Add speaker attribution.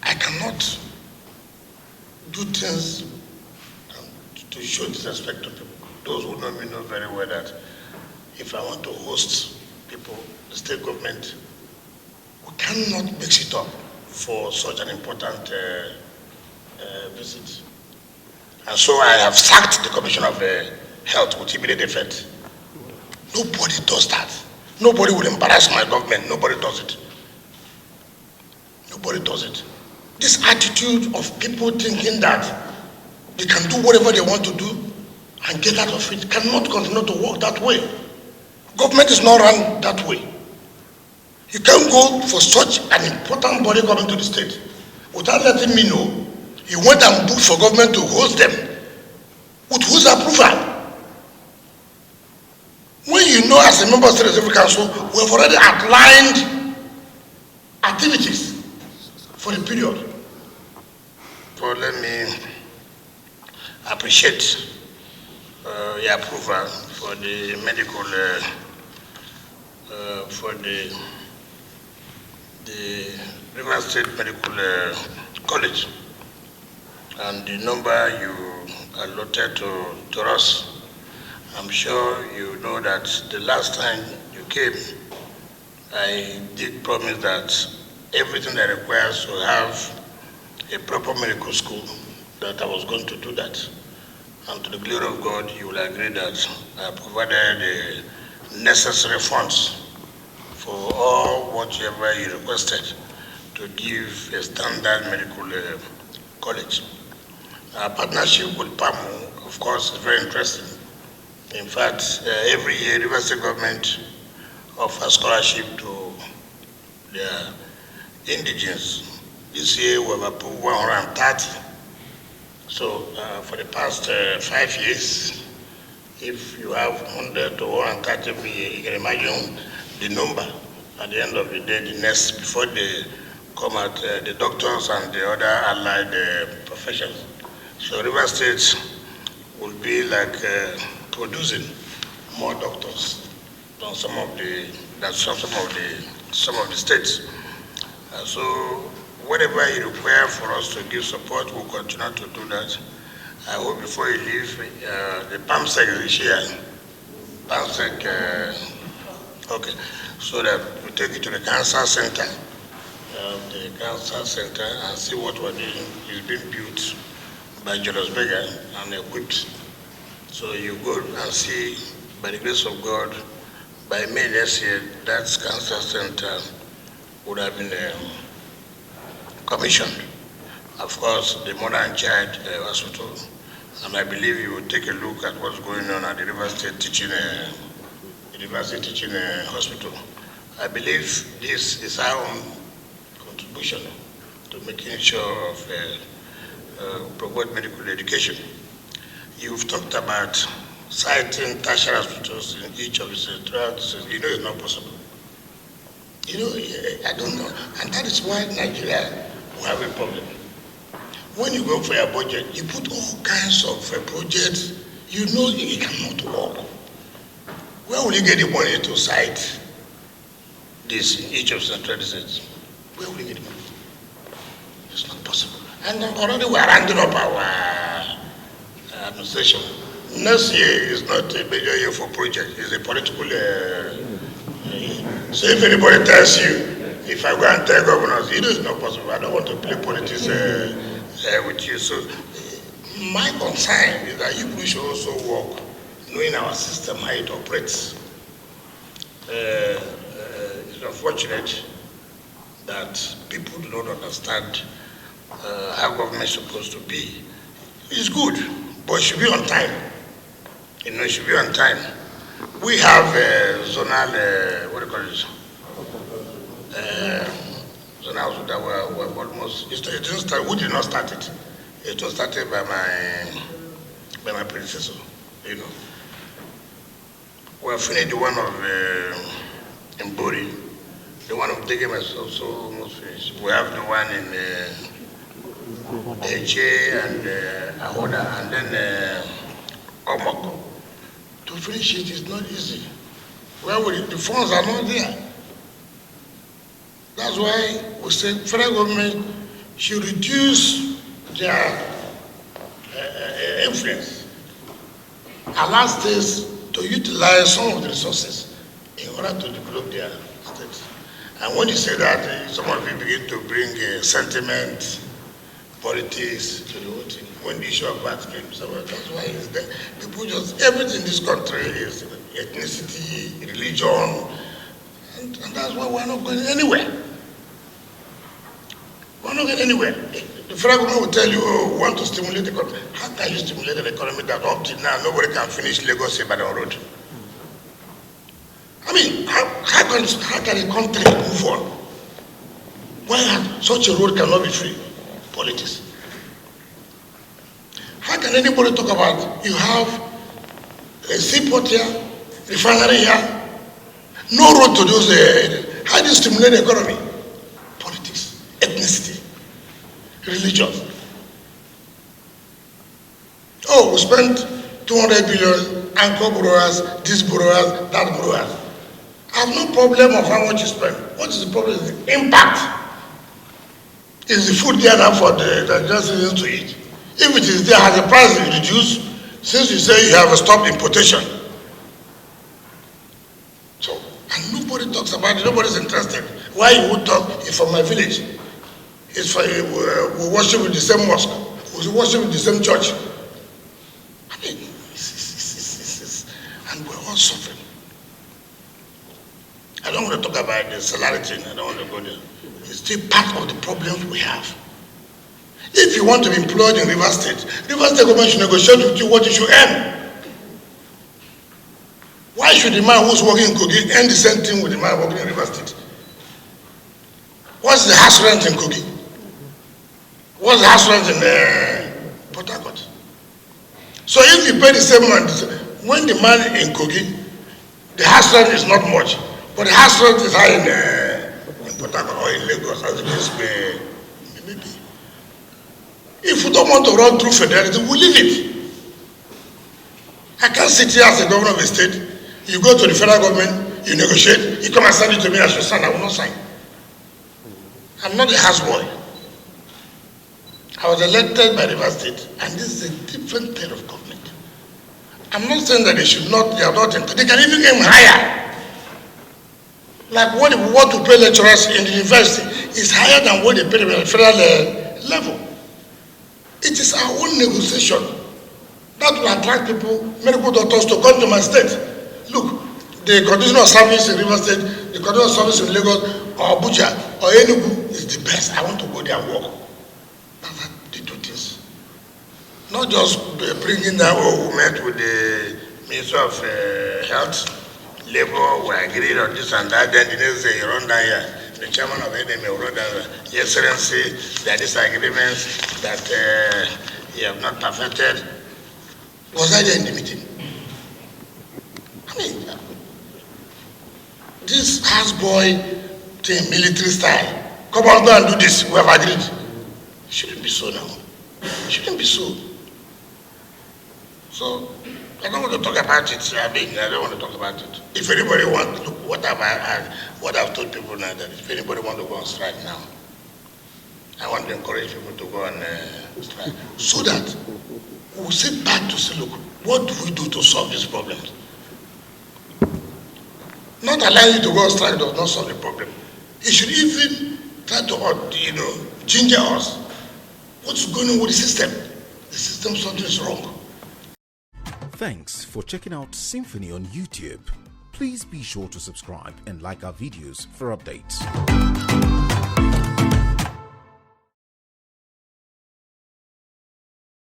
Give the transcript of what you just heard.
Speaker 1: I cannot do things to show disrespect to people. Those who know me know very well that if I want to host people, the state government, we cannot mix it up for such an important visit. And so I have sacked the Commissioner of Health with immediate effect. Nobody does that. Nobody will embarrass my government. Nobody does it. Nobody does it. This attitude of people thinking that they can do whatever they want to do and get out of it cannot continue to work that way. Government is not run that way. You can't go for such an important body coming to the state without letting me know you went and booked for government to host them. With whose approval? When you know as a member of the State Executive Council, we have already outlined activities for the period. So let me appreciate your approval for the medical, for the River State Medical College, and the number you allotted to us. I'm sure you know that the last time you came, I did promise that everything that requires to have a proper medical school, that I was going to do that. And to the glory of God, you will agree that I provided the necessary funds for all whatever you requested to give a standard medical college. Our partnership with PAMU, of course, is very interesting. In fact, every year, River State government offers scholarship to their indigenes. This year, we have approved 130. So, for the past 5 years, if you have 100 to 130 every year, you can imagine the number at the end of the day, the next, before they come out, the doctors and the other allied professions. So, River State will be like producing more doctors than some of the states. So whatever you require for us to give support, we'll continue to do that. I hope before you leave, the PAMSEC is here. PAMSEC, okay, so that we take it to the cancer center, and see what we're doing is being built by Julius Berger and equipped. So you go and see, by the grace of God, by May next year, that cancer center would have been commissioned. Of course, the mother and child hospital, and I believe you will take a look at what's going on at the University Teaching Hospital. I believe this is our own contribution to making sure of promote medical education. You've talked about citing tertiary hospitals in each of the states. You know it's not possible. You know, I don't know. And that is why Nigeria will have a problem. When you go for your budget, you put all kinds of projects, you know it cannot work. Where will you get the money to cite this in each of the central states? Where will you get the money? It's not possible. And already we are rounding up our administration. Next year is not a major year for project, it's a political so if anybody tells you, if I go and tell governors, it is not possible, I don't want to play politics with you. So my concern is that you should also work, knowing our system, how it operates. It's unfortunate that people do not understand how government is supposed to be. It's good, but it should be on time. You know, it should be on time. We have zonal, what do you call it? Zonal that were almost, it didn't start, we did not start it. It was started by my predecessor, you know. We have finished the one of Mbori. The one of Degem is also almost finished. We have the one in Eche and Ahoda, and then Omok. To finish it is not easy. Well, the funds are not there. That's why we say federal government should reduce their influence, allow states to utilize some of the resources in order to develop their states. And when you say that, some of you begin to bring sentiment, politics to the whole thing. When the issue of VAT came, so that's why it's there. People just, everything in this country is ethnicity, religion, and that's why we're not going anywhere. We're not going anywhere. The federal government will tell you, oh, we want to stimulate the economy. How can you stimulate an economy that up till now nobody can finish Lagos-Ibadan road? I mean, how can a country move on when such a road cannot be free? Politics. How can anybody talk about you have a seaport here, refinery here, no road to those? How do you stimulate the economy? Politics, ethnicity, religion. Oh, we spent 200 billion, anchor borrowers, this borrowers, that borrowers. I have no problem of how much you spend. What is the problem? Is the impact. Is the food there now for the citizens to eat? If it is there, has the price been reduced since you say you have a stop importation? So, and nobody talks about it, nobody's interested. Why you would talk if from my village? It's for we worship with the same mosque, we worship with the same church. I mean, and we're all suffering. I don't want to talk about the salary thing, I don't want to go there. It's still part of the problems we have. If you want to be employed in River State government should negotiate with you what you should earn. Why should the man who's working in Kogi earn the same thing with the man working in River State? What's the house rent in Kogi? What's the house rent in Port Harcourt? So if you pay the same amount, when the man in Kogi, the house rent is not much, but the house rent is high in Port Harcourt or in Lagos, as the case may be. If we don't want to run through federalism, we leave it. I can't sit here as a governor of a state. You go to the federal government, you negotiate, you come and send it to me as your son, I will not sign. I'm not a houseboy. I was elected by River State, and this is a different type of government. I'm not saying that they should not, they are not, they can even aim higher. Like what to pay lecturers in the university is higher than what they pay at the federal level. It is our own negotiation that will attract people, medical doctors to come to my state. Look, the condition of service in River State, the condition of service in Lagos or Abuja or Enugu is the best. I want to go there and work. That's how they do things. Not just bringing down, oh, we met with the Minister of Health, Labor, we agreed on this and that, then the next day you run down here. The chairman of NMA will run down, Your Excellency, there are disagreements that you have not perfected. Was I there in the meeting? I mean, this houseboy thing, military style, come on, go and do this, we have agreed. It shouldn't be so now. It shouldn't be so. So, I don't want to talk about it. I don't want to talk about it. If anybody wants, look, what I've told people now, that if anybody wants to go on strike now, I want to encourage people to go on strike, so that we'll sit back to say, look, what do we do to solve these problems? Not allowing you to go on strike does not solve the problem. It should even try to, ginger us. What's going on with the system? The system, something is wrong.
Speaker 2: Thanks for checking out Symphony on YouTube. Please be sure to subscribe and like our videos for updates.